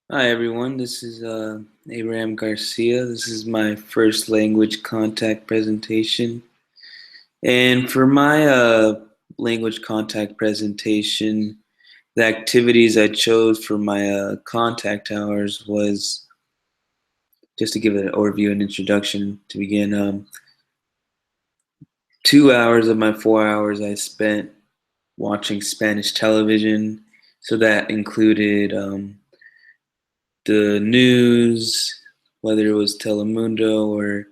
Hi everyone, this is Abraham Garcia. This is my first language contact presentation. And for my language contact presentation, the activities I chose for my contact hours was just to give an overview and introduction to begin. 2 hours of my 4 hours I spent watching Spanish television. So that included the news, whether it was Telemundo or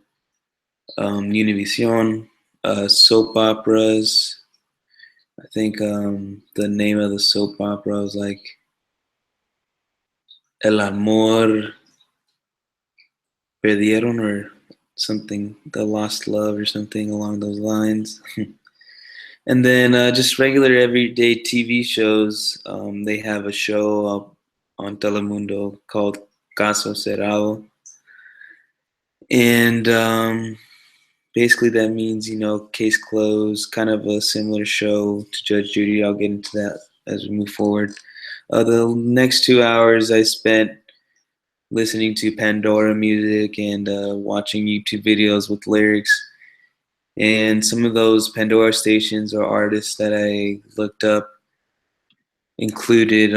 Univision, soap operas. I think the name of the soap opera was like El Amor Perdieron or something, The Lost Love or something along those lines. And then just regular everyday TV shows. They have a show up on Telemundo called Caso Cerrado. And basically, that means, case closed, kind of a similar show to Judge Judy. I'll get into that as we move forward. The next 2 hours I spent listening to Pandora music and watching YouTube videos with lyrics. And some of those Pandora stations or artists that I looked up included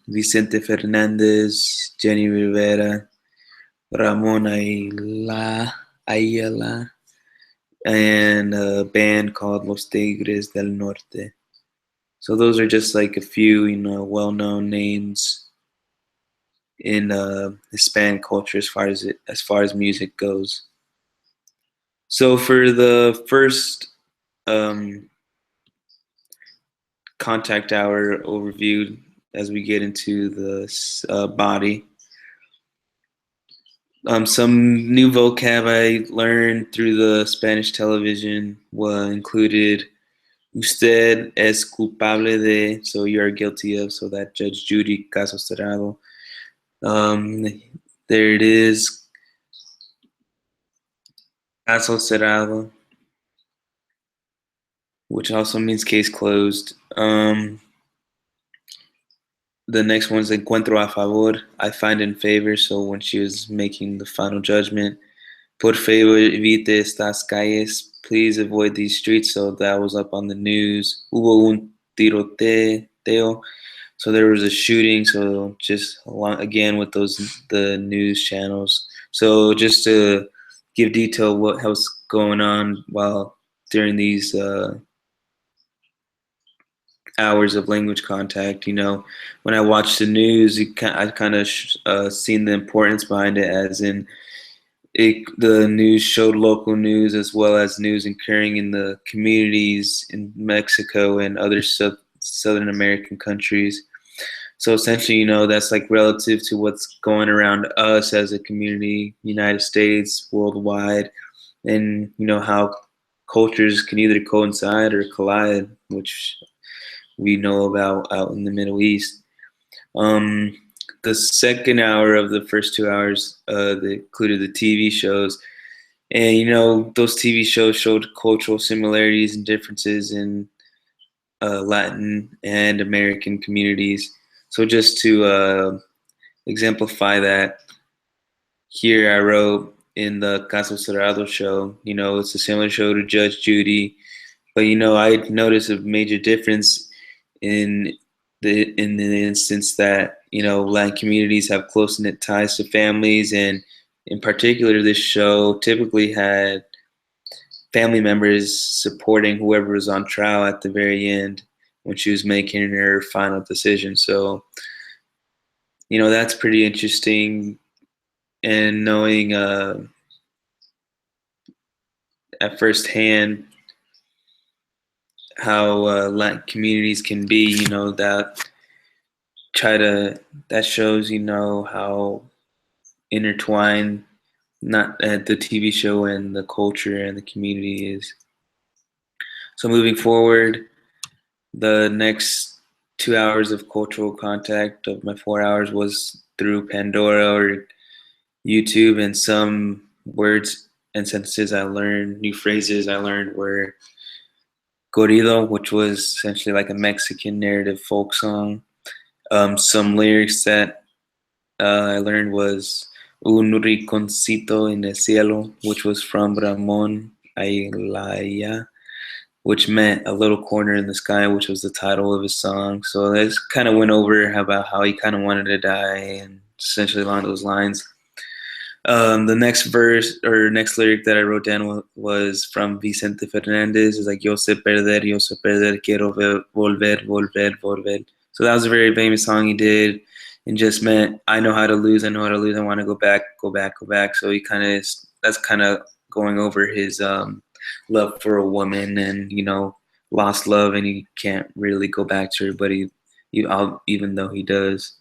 Vicente Fernandez, Jenny Rivera, Ramon Ayala, and a band called Los Tigres del Norte. So those are just like a few, well-known names in Hispanic culture as far as music goes. So for the first um, contact hour overview, as we get into the body, some new vocab I learned through the Spanish television included Usted es culpable de, so you are guilty of, so that Judge Judy, Caso Cerrado. Um, there it is, Caso Cerrado, which also means case closed. The next one is Encuentro a favor, I find in favor, so when she was making the final judgment. Por favor, evite estas calles, please avoid these streets, so that was up on the news. Hubo un tiroteo, so there was a shooting. So just along, again with the news channels. So just to give detail what was going on while during these hours of language contact. When I watched the news, I kind of seen the importance behind it, as in the news showed local news as well as news occurring in the communities in Mexico and other Southern American countries. So essentially, that's like relative to what's going around us as a community, United States, worldwide, and how cultures can either coincide or collide, which we know about out in the Middle East. Um, the second hour of the first 2 hours, they included the TV shows, and those TV shows showed cultural similarities and differences in Latin and American communities. So just to exemplify that, here I wrote in the Caso Cerrado show, it's a similar show to Judge Judy, but I noticed a major difference in the instance that Latin communities have close knit ties to families, and in particular, this show typically had family members supporting whoever was on trial at the very end when she was making her final decision. So that's pretty interesting, and knowing at first hand how Latin communities can be, try to that shows how intertwined not the TV show and the culture and the community is. So moving forward, the next 2 hours of cultural contact of my 4 hours was through Pandora or YouTube, and some words and sentences I learned, new phrases I learned were corrido, which was essentially like a Mexican narrative folk song. Some lyrics that I learned was Un rinconcito en el cielo, which was from Ramon Ayala, which meant a little corner in the sky, which was the title of his song. So that kind of went over about how he kind of wanted to die and essentially along those lines. The next verse or next lyric that I wrote down was from Vicente Fernandez. It's like yo sé perder, quiero volver, volver, volver. So that was a very famous song he did, and just meant I know how to lose, I know how to lose, I want to go back, go back, go back. So he kind of that's kind of going over his love for a woman, and lost love, and he can't really go back to her, but even though he does.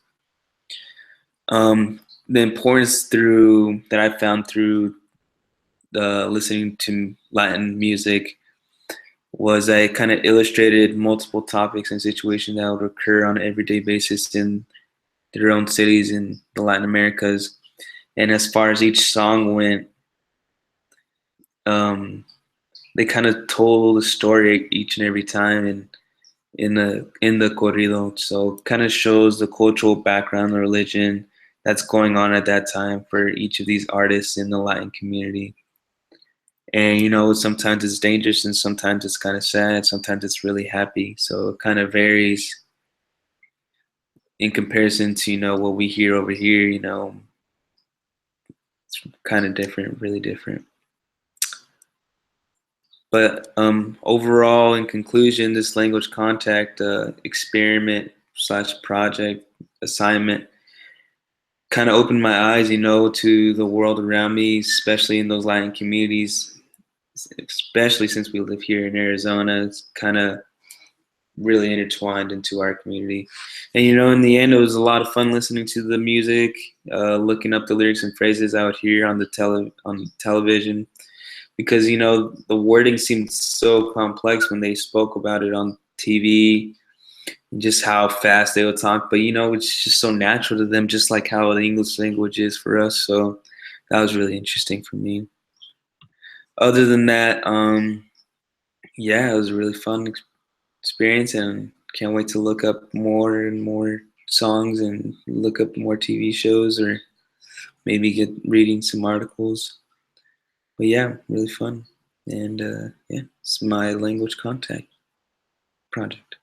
The importance through that I found through listening to Latin music was I kind of illustrated multiple topics and situations that would occur on an everyday basis in their own cities in the Latin Americas. And as far as each song went, they kind of told a story each and every time in the corrido. So kind of shows the cultural background, the religion that's going on at that time for each of these artists in the Latin community. And sometimes it's dangerous, and sometimes it's kind of sad, sometimes it's really happy. So it kind of varies in comparison to what we hear over here. It's kind of different, really different. But overall, in conclusion, this language contact experiment slash project assignment kind of opened my eyes, to the world around me, especially in those Latin communities, especially since we live here in Arizona. It's kind of really intertwined into our community. And, in the end, it was a lot of fun listening to the music, looking up the lyrics and phrases out here on the television, because, the wording seemed so complex when they spoke about it on TV, just how fast they would talk. But it's just so natural to them, just like how the English language is for us. So that was really interesting for me. Other than that, yeah, it was a really fun experience, and can't wait to look up more and more songs and look up more TV shows, or maybe get reading some articles. But yeah, really fun. And yeah, it's my language contact project.